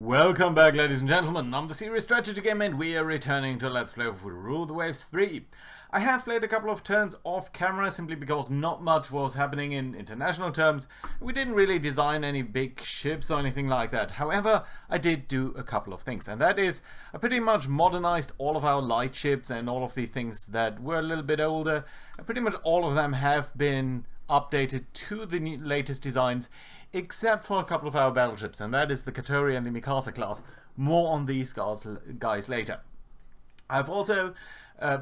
Welcome back, ladies and gentlemen. I'm the Serious Strategy Game and we are returning to Let's Play with Rule the Waves 3. I have played a couple of turns off camera simply because not much was happening in international terms. We didn't really design any big ships or anything like that. However, I did do a couple of things, and that is I pretty much modernized all of our light ships and all of the things that were a little bit older. Pretty much all of them have been updated to the latest designs, except for a couple of our battleships, and that is the Katori and the Mikasa class. More on these guys later. I've also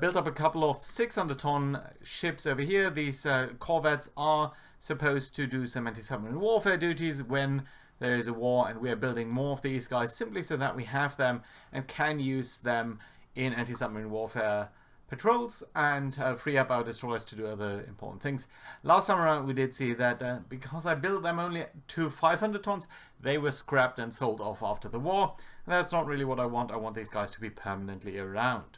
built up a couple of 600-ton ships over here. These corvettes are supposed to do some anti-submarine warfare duties when there is a war, and we are building more of these guys simply so that we have them and can use them in anti-submarine warfare patrols and free up our destroyers to do other important things. Last time around we did see that because I built them only to 500 tons, they were scrapped and sold off after the war, and that's not really what I want. I want these guys to be permanently around.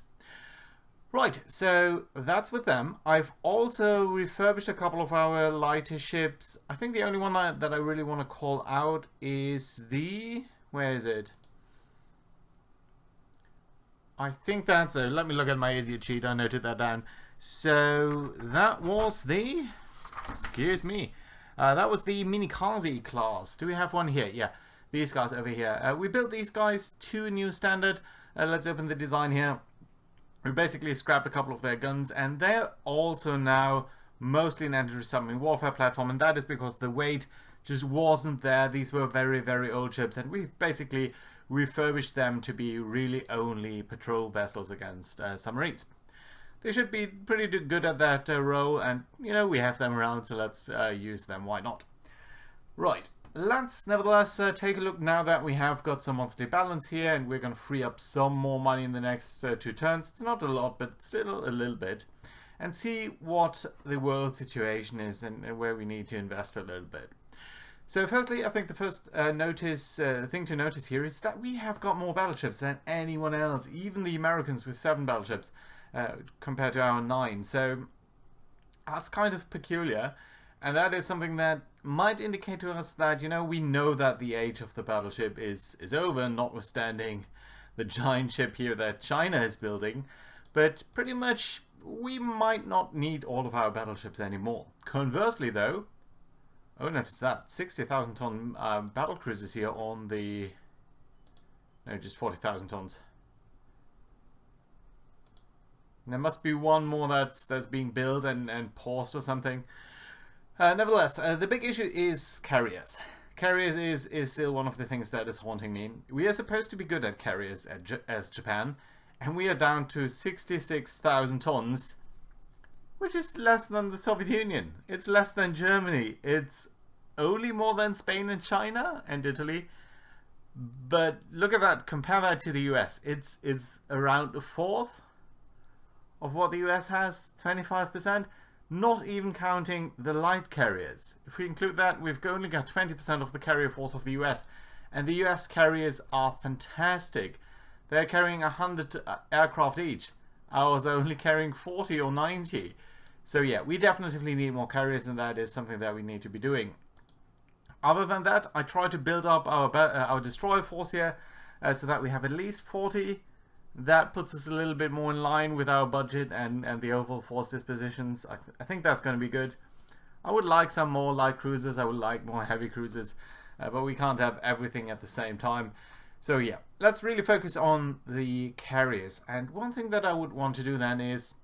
Right, so that's with them. I've also refurbished a couple of our lighter ships. I think the only one that I really want to call out is the... where is it? I think that's it. Let me look at my idiot sheet. I noted that down. So that was the... excuse me. That was the Minikaze class. Do we have one here? Yeah, these guys over here. We built these guys to a new standard. Let's open the design here. We basically scrapped a couple of their guns, and they're also now mostly an anti-submarine warfare platform, and that is because the weight just wasn't there. These were very, very old ships, and we've basically refurbished them to be really only patrol vessels against submarines. They should be pretty good at that role, and you know, we have them around, so let's use them. Why not? Right, let's nevertheless take a look now that we have got some monthly balance here, and we're going to free up some more money in the next 2 turns. It's not a lot, but still a little bit, and see what the world situation is and where we need to invest a little bit. So firstly, I think the first thing to notice here is that we have got more battleships than anyone else, even the Americans with 7 battleships compared to our 9. So that's kind of peculiar, and that is something that might indicate to us that, you know, we know that the age of the battleship is over, notwithstanding the giant ship here that China is building, but pretty much we might not need all of our battleships anymore. Conversely though, oh, notice that 60,000 ton battle cruisers here on the... no, just 40,000 tons. There must be one more that's being built and paused or something. Nevertheless, the big issue is carriers. Carriers is still one of the things that is haunting me. We are supposed to be good at carriers as Japan, and we are down to 66,000 tons. Which is less than the Soviet Union. It's less than Germany. It's only more than Spain and China and Italy. But look at that. Compare that to the US. It's around a fourth of what the US has. 25%. Not even counting the light carriers. If we include that, we've only got 20% of the carrier force of the US. And the US carriers are fantastic. They're carrying 100 aircraft each. Ours are only carrying 40 or 90. So yeah, we definitely need more carriers, and that is something that we need to be doing. Other than that, I try to build up our destroyer force here so that we have at least 40. That puts us a little bit more in line with our budget and the overall force dispositions. I think that's going to be good. I would like some more light cruisers. I would like more heavy cruisers, but we can't have everything at the same time. So yeah, let's really focus on the carriers. And one thing that I would want to do then is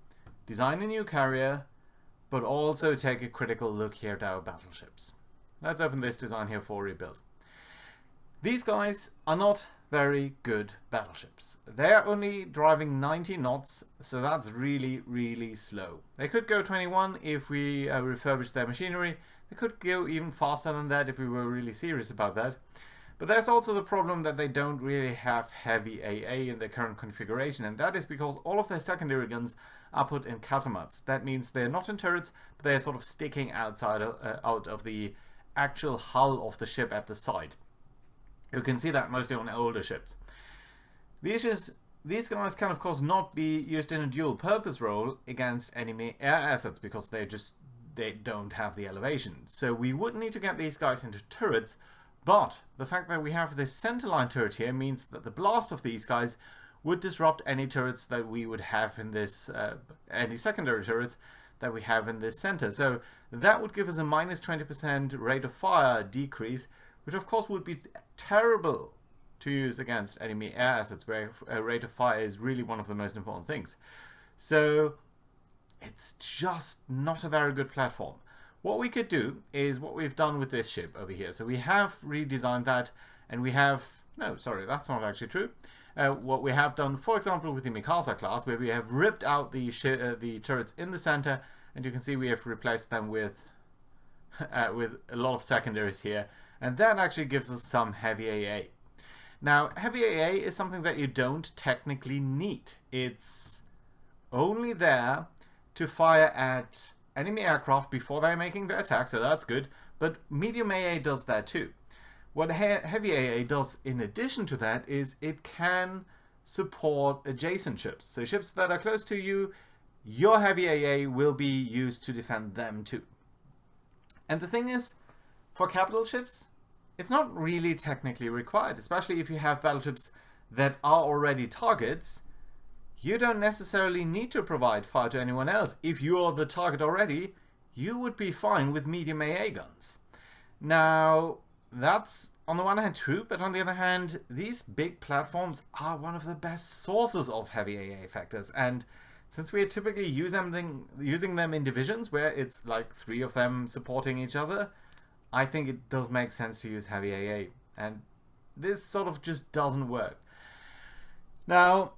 design a new carrier, but also take a critical look here at our battleships. Let's open this design here for rebuild. These guys are not very good battleships. They're only driving 90 knots, so that's really, really slow. They could go 21 if we refurbish their machinery. They could go even faster than that if we were really serious about that. But there's also the problem that they don't really have heavy AA in their current configuration, and that is because all of their secondary guns are put in casemates. That means they're not in turrets, but they're sort of sticking outside out of the actual hull of the ship at the side. You can see that mostly on older ships. These guys can of course not be used in a dual purpose role against enemy air assets because they don't have the elevation. So we would need to get these guys into turrets, But the fact that we have this centerline turret here means that the blast of these guys would disrupt any turrets that we would have in this, any secondary turrets that we have in this center. So that would give us a minus 20% rate of fire decrease, which of course would be terrible to use against enemy air assets, where a rate of fire is really one of the most important things. So it's just not a very good platform. What we could do is what we've done with this ship over here. So we have redesigned that, and we have... No, sorry, that's not actually true. What we have done, for example, with the Mikasa class, where we have ripped out the turrets in the center, and you can see we have replaced them with a lot of secondaries here, and that actually gives us some heavy AA. Now, heavy AA is something that you don't technically need. It's only there to fire at enemy aircraft before they're making their attack, so that's good, but medium AA does that too. What heavy AA does in addition to that is it can support adjacent ships. So ships that are close to you, your heavy AA will be used to defend them too. And the thing is, for capital ships, it's not really technically required, especially if you have battleships that are already targets. You don't necessarily need to provide fire to anyone else. If you are the target already, you would be fine with medium AA guns. Now, that's on the one hand true, but on the other hand, these big platforms are one of the best sources of heavy AA effectors, and since we are typically using them in divisions where it's like 3 of them supporting each other, I think it does make sense to use heavy AA, and this sort of just doesn't work. Now,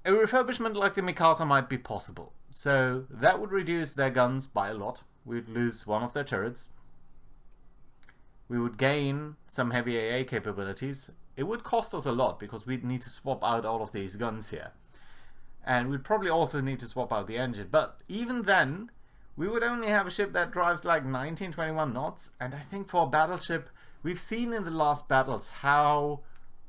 a refurbishment like the Mikasa might be possible, so that would reduce their guns by a lot. We'd lose one of their turrets. We would gain some heavy AA capabilities. It would cost us a lot because we'd need to swap out all of these guns here. And we'd probably also need to swap out the engine. But even then, we would only have a ship that drives like 19, 21 knots. And I think for a battleship, we've seen in the last battles how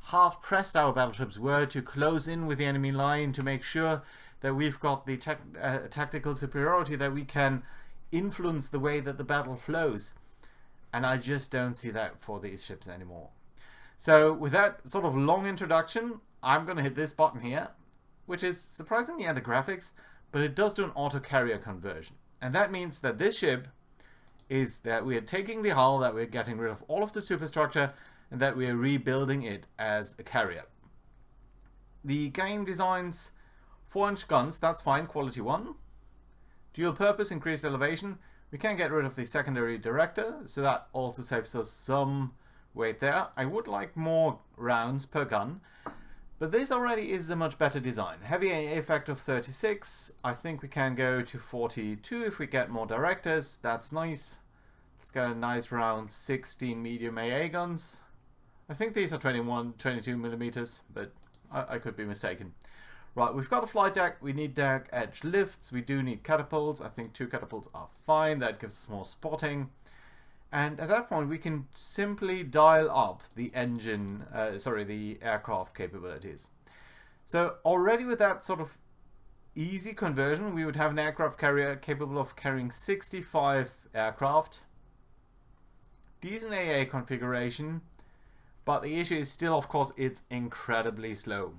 hard-pressed our battleships were to close in with the enemy line to make sure that we've got the tactical superiority, that we can influence the way that the battle flows. And I just don't see that for these ships anymore. So with that sort of long introduction, I'm going to hit this button here, which is surprisingly at the graphics, but it does do an auto-carrier conversion. And that means that this ship is that we are taking the hull, that we're getting rid of all of the superstructure, and that we are rebuilding it as a carrier. The game designs 4-inch guns, that's fine, quality 1. Dual purpose, increased elevation. We can get rid of the secondary director, so that also saves us some weight there. I would like more rounds per gun, but this already is a much better design. Heavy AA effect of 36. I think we can go to 42 if we get more directors. That's nice. Let's get a nice round 16 medium AA guns. I think these are 22 millimeters, but I could be mistaken. Right, we've got a flight deck, we need deck edge lifts, we do need catapults. I think 2 catapults are fine, that gives us more spotting. And at that point we can simply dial up the engine, the aircraft capabilities. So already with that sort of easy conversion, we would have an aircraft carrier capable of carrying 65 aircraft. Decent AA configuration, but the issue is still, of course, it's incredibly slow.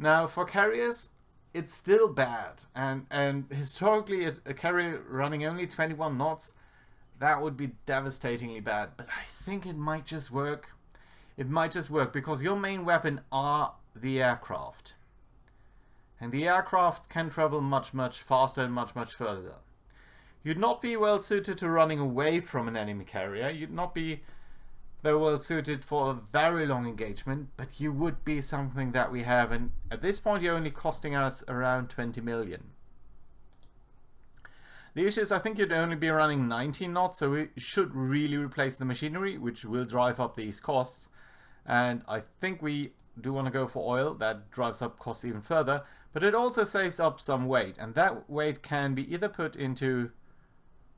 Now, for carriers, it's still bad, and historically a carrier running only 21 knots, that would be devastatingly bad, but I think it might just work. It might just work because your main weapon are the aircraft. And the aircraft can travel much, much faster and much, much further. You'd not be well suited to running away from an enemy carrier. You'd not be very well suited for a very long engagement, but you would be something that we have, and at this point you're only costing us around 20 million. The issue is I think you'd only be running 19 knots, so we should really replace the machinery, which will drive up these costs. And I think we do want to go for oil, that drives up costs even further, but it also saves up some weight, and that weight can be either put into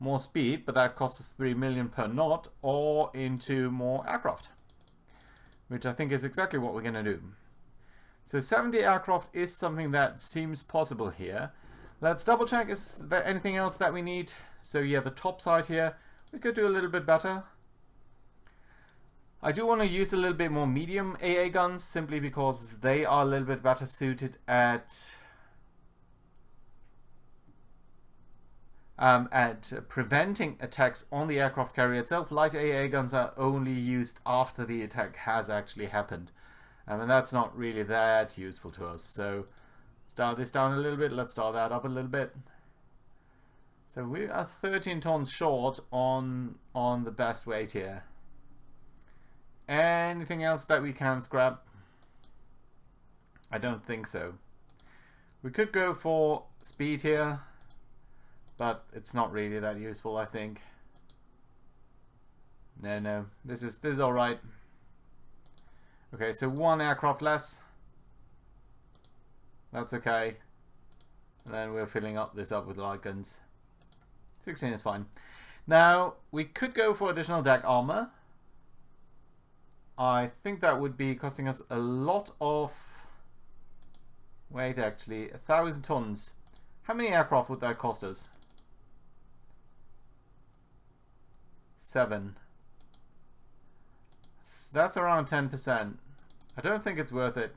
more speed, but that costs us 3 million per knot, or into more aircraft, which I think is exactly what we're going to do. So 70 aircraft is something that seems possible here. Let's double check, is there anything else that we need? So yeah, the top side here, we could do a little bit better. I do want to use a little bit more medium AA guns, simply because they are a little bit better suited at preventing attacks on the aircraft carrier itself. Light AA guns are only used after the attack has actually happened, and that's not really that useful to us. So start this down a little bit. Let's start that up a little bit. So we are 13 tons short on the best weight here. Anything else that we can scrap? I don't think so. We could go for speed here, but it's not really that useful, I think. No, this is all right. Okay, so 1 aircraft less. That's okay. And then we're filling up this up with light guns. 16 is fine. Now we could go for additional deck armor. I think that would be costing us a lot of... Wait, actually, 1,000 tons. How many aircraft would that cost us? 7. That's around 10%. I don't think it's worth it.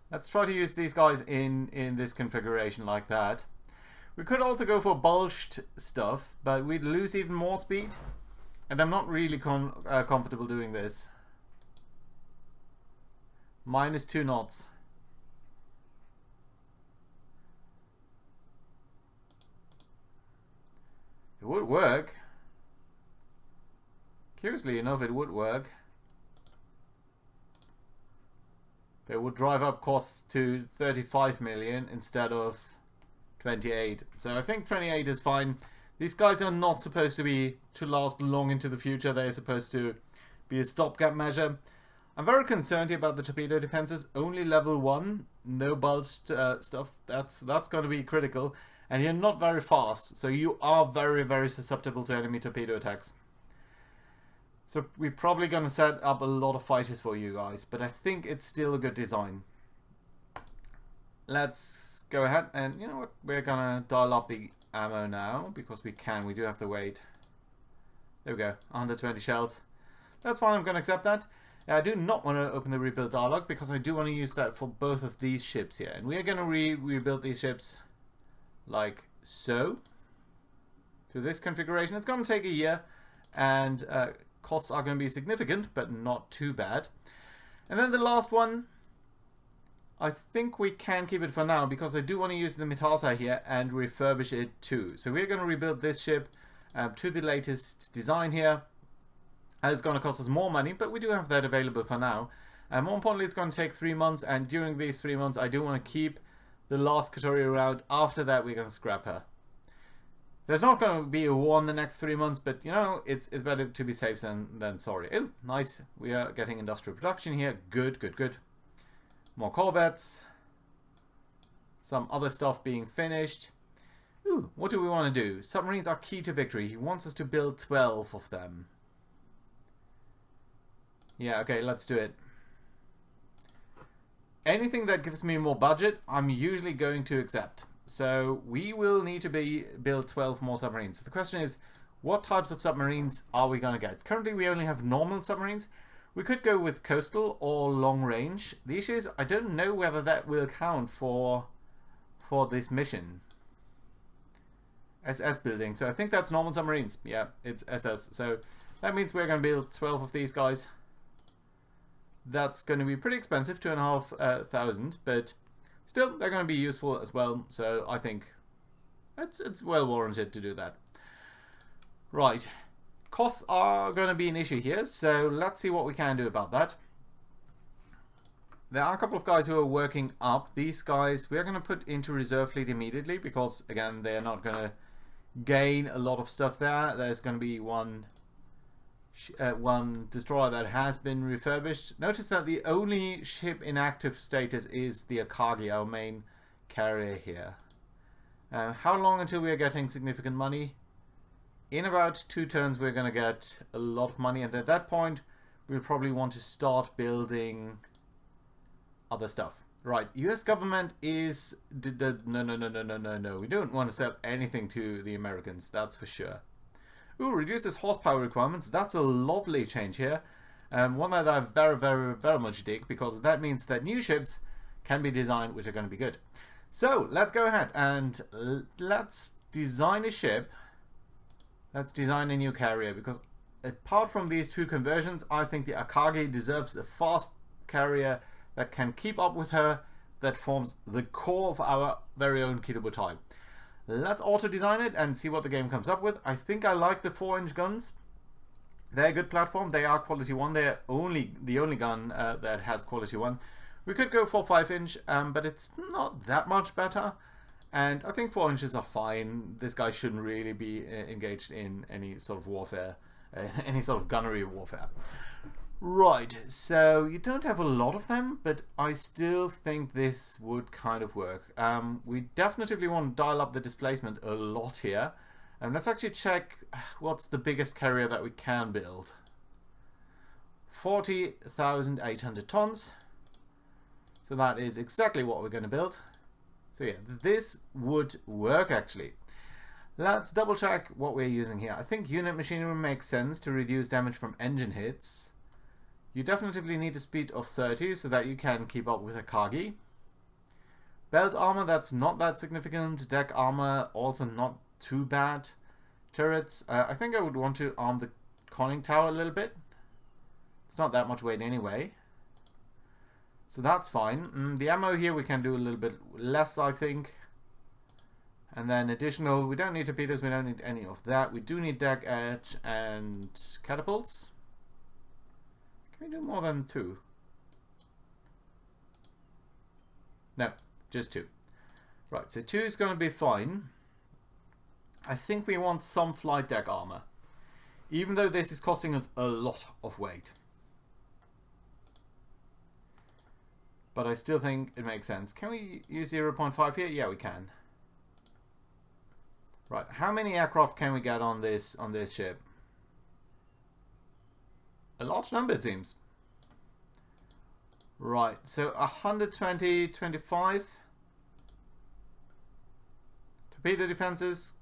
Let's try to use these guys in this configuration like that. We could also go for bulged stuff, but we'd lose even more speed. And I'm not really comfortable doing this. -2 knots. It would work. Curiously enough, it would work. It would drive up costs to 35 million instead of 28. So I think 28 is fine. These guys are not supposed to last long into the future. They're supposed to be a stopgap measure. I'm very concerned here about the torpedo defenses. Only level 1, no bulged stuff. That's going to be critical. And you're not very fast, so you are very, very susceptible to enemy torpedo attacks. So we're probably going to set up a lot of fighters for you guys, but I think it's still a good design. Let's go ahead and, you know what, we're going to dial up the ammo now, because we can. We do have the weight. There we go, 120 shells. That's fine, I'm going to accept that. I do not want to open the rebuild dialog, because I do want to use that for both of these ships here. And we are going to rebuild these ships like so. To this configuration. It's going to take a year, and costs are going to be significant, but not too bad. And then the last one, I think we can keep it for now, because I do want to use the Mitasa here and refurbish it too. So we're going to rebuild this ship to the latest design here. It's going to cost us more money, but we do have that available for now. And more importantly, it's going to take 3 months, and during these 3 months, I do want to keep the last Katori around. After that, we're going to scrap her. There's not going to be a war in the next 3 months, but you know, it's better to be safe than sorry. Oh, nice. We are getting industrial production here. Good, good, good. More corvettes. Some other stuff being finished. Ooh, what do we want to do? Submarines are key to victory. He wants us to build 12 of them. Yeah, okay, let's do it. Anything that gives me more budget, I'm usually going to accept. So we will need to build 12 more submarines. The question is, what types of submarines are we going to get? Currently, we only have normal submarines. We could go with coastal or long range. The issue is, I don't know whether that will count for this mission. SS building. So I think that's normal submarines. Yeah, it's SS. So that means we're going to build 12 of these guys. That's going to be pretty expensive, 2,500, but still, they're going to be useful as well. So I think it's well warranted to do that. Right, costs are going to be an issue here, so let's see what we can do about that. There are a couple of guys who are working up. These guys we're going to put into reserve fleet immediately, because again, they're not going to gain a lot of stuff there. There's going to be one destroyer that has been refurbished. Notice that the only ship in active status is the Akagi, our main carrier here. How long until we are getting significant money? In about 2 turns we're going to get a lot of money, and at that point we'll probably want to start building other stuff. Right, US government is... No. We don't want to sell anything to the Americans, that's for sure. Ooh, reduces horsepower requirements. That's a lovely change here. One that I very much dig, because that means that new ships can be designed which are going to be good. So let's go ahead and let's design a ship. Let's design a new carrier, because apart from these two conversions, I think the Akagi deserves a fast carrier that can keep up with her, that forms the core of our very own Kitabutai. Let's auto-design it and see what the game comes up with. I think I like the 4-inch guns. They're a good platform. They are quality 1. They're the only gun that has quality 1. We could go for 5-inch, but it's not that much better. And I think 4 inches are fine. This guy shouldn't really be engaged in any sort of warfare, any sort of gunnery warfare. Right, so you don't have a lot of them, but I still think this would kind of work. We definitely want to dial up the displacement a lot here. Let's actually check what's the biggest carrier that we can build. 40,800 tons. So that is exactly what we're going to build. So yeah, this would work actually. Let's double check what we're using here. I think unit machinery makes sense to reduce damage from engine hits. You definitely need a speed of 30 so that you can keep up with Akagi. Belt armor, that's not that significant. Deck armor, also not too bad. Turrets, I think I would want to arm the conning tower a little bit. It's not that much weight anyway. So that's fine. The ammo here we can do a little bit less, I think. And then additional, we don't need torpedoes, we don't need any of that. We do need deck edge and catapults. Can we do more than 2? No, just 2. Right, so 2 is going to be fine. I think we want some flight deck armor, even though this is costing us a lot of weight. But I still think it makes sense. Can we use 0.5 here? Yeah, we can. Right, how many aircraft can we get on this ship? A large number, it seems. Right, so 120, 25. Torpedo defenses,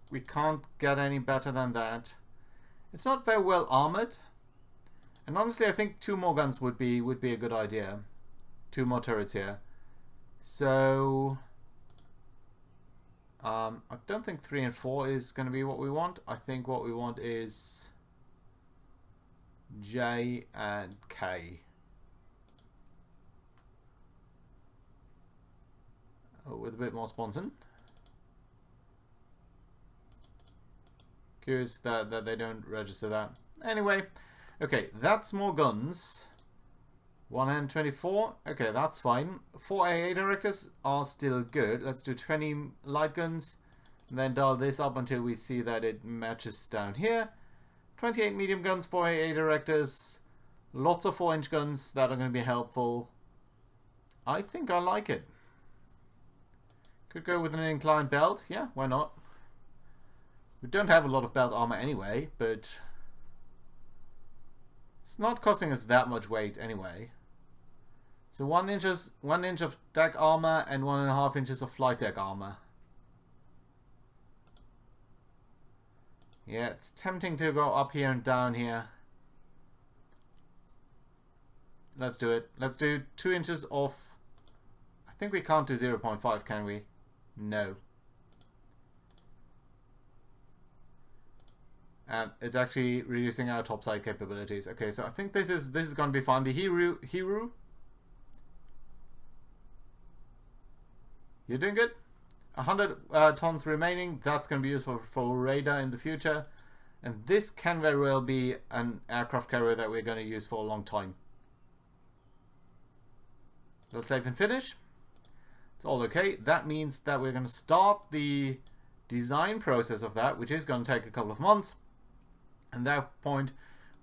we can't get any better than that. It's not very well armored. And honestly, I think 2 more guns would be a good idea. 2 more turrets here. So I don't think 3 and 4 is going to be what we want. I think what we want is J and K. Oh, with a bit more sponson. Curious that they don't register that. Anyway, okay, that's more guns. 124. Okay, that's fine. 4 AA directors are still good. Let's do 20 light guns. And then dial this up until we see that it matches down here. 28 medium guns, 4 AA directors. Lots of 4-inch guns that are going to be helpful. I think I like it. Could go with an inclined belt. Yeah, why not? We don't have a lot of belt armor anyway, but it's not costing us that much weight anyway. So 1 inch of deck armor and 1.5 inches of flight deck armor. Yeah, it's tempting to go up here and down here. Let's do it. Let's do 2 inches of... I think we can't do 0.5, can we? No. And it's actually reducing our topside capabilities. Okay, so I think this is going to be fine. The Hiru. You're doing good. 100 tons remaining. That's going to be useful for radar in the future. And this can very well be an aircraft carrier that we're going to use for a long time. Let's save and finish. It's all okay. That means that we're going to start the design process of that, which is going to take a couple of months. At that point,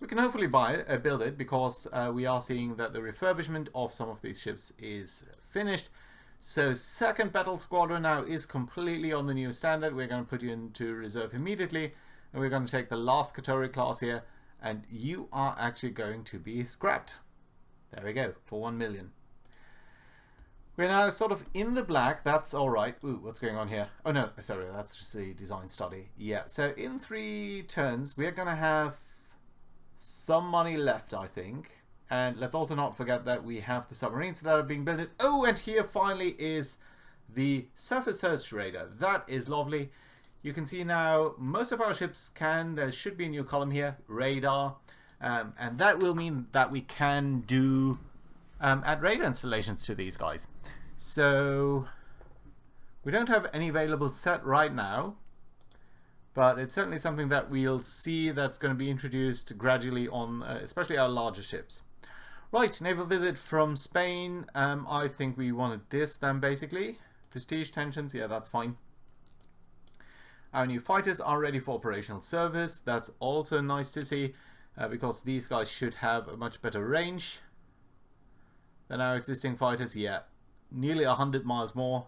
we can hopefully build it, because we are seeing that the refurbishment of some of these ships is finished. So 2nd Battle Squadron now is completely on the new standard. We're going to put you into reserve immediately, and we're going to take the last Katori class here, and you are actually going to be scrapped. There we go, for 1 million. We're now sort of in the black. That's all right. Ooh, what's going on here? Oh no, sorry, that's just the design study. Yeah, so in 3 turns, we're going to have some money left, I think. And let's also not forget that we have the submarines that are being built. Oh, and here finally is the surface search radar. That is lovely. You can see now most of our ships can, there should be a new column here, radar. And that will mean that we can do add radar installations to these guys. So we don't have any available set right now, but it's certainly something that we'll see that's going to be introduced gradually on especially our larger ships. Right, naval visit from Spain. I think we wanted this then basically. Prestige tensions, yeah, that's fine. Our new fighters are ready for operational service. That's also nice to see because these guys should have a much better range than our existing fighters. Yeah, nearly 100 miles more.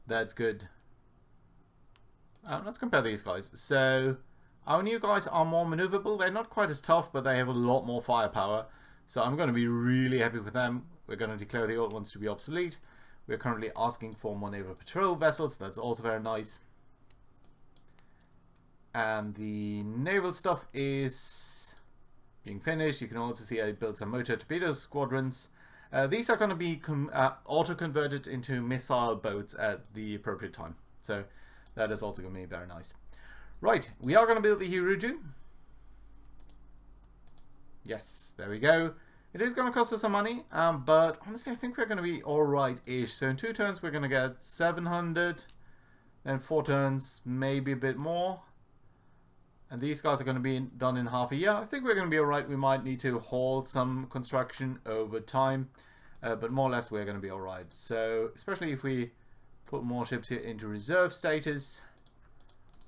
That's good. Let's compare these guys. So our new guys are more maneuverable. They're not quite as tough, but they have a lot more firepower. So I'm going to be really happy with them. We're going to declare the old ones to be obsolete. We're currently asking for more naval patrol vessels. That's also very nice. And the naval stuff is being finished. You can also see I built some motor torpedo squadrons. These are going to be auto-converted into missile boats at the appropriate time. So that is also going to be very nice. Right, we are going to build the Hiruju. Yes, there we go. It is going to cost us some money, but honestly I think we're going to be alright-ish. So in 2 turns we're going to get 700, then 4 turns maybe a bit more. And these guys are going to be done in half a year. I think we're going to be alright. We might need to halt some construction over time, but more or less we're going to be alright. So especially if we put more ships here into reserve status,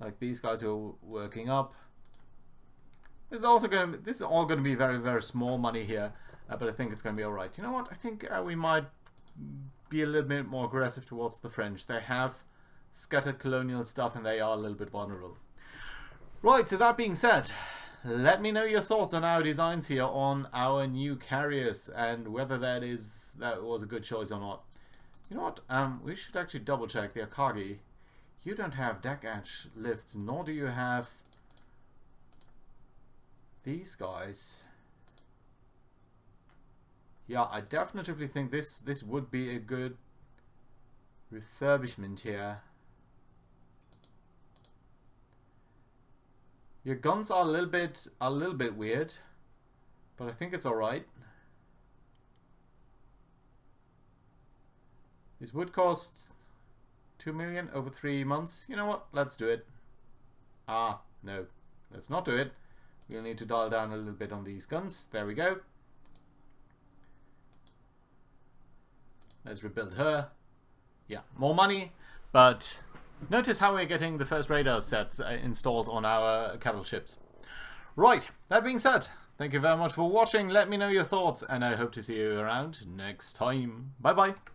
like these guys who are working up. This is all going to be very, very small money here, but I think it's going to be alright. You know what? I think we might be a little bit more aggressive towards the French. They have scattered colonial stuff and they are a little bit vulnerable. Right, so that being said, let me know your thoughts on our designs here on our new carriers and whether that was a good choice or not. You know what? We should actually double check the Akagi. You don't have deck edge lifts, nor do you have these guys. Yeah, I definitely think this would be a good refurbishment here. Your guns are a little bit weird, but I think it's all right. This would cost 2 million over 3 months. You know what? Let's do it. No, let's not do it. We'll need to dial down a little bit on these guns. There we go. Let's rebuild her. Yeah, more money, but notice how we're getting the first radar sets installed on our capital ships. Right, that being said, thank you very much for watching. Let me know your thoughts, and I hope to see you around next time. Bye bye.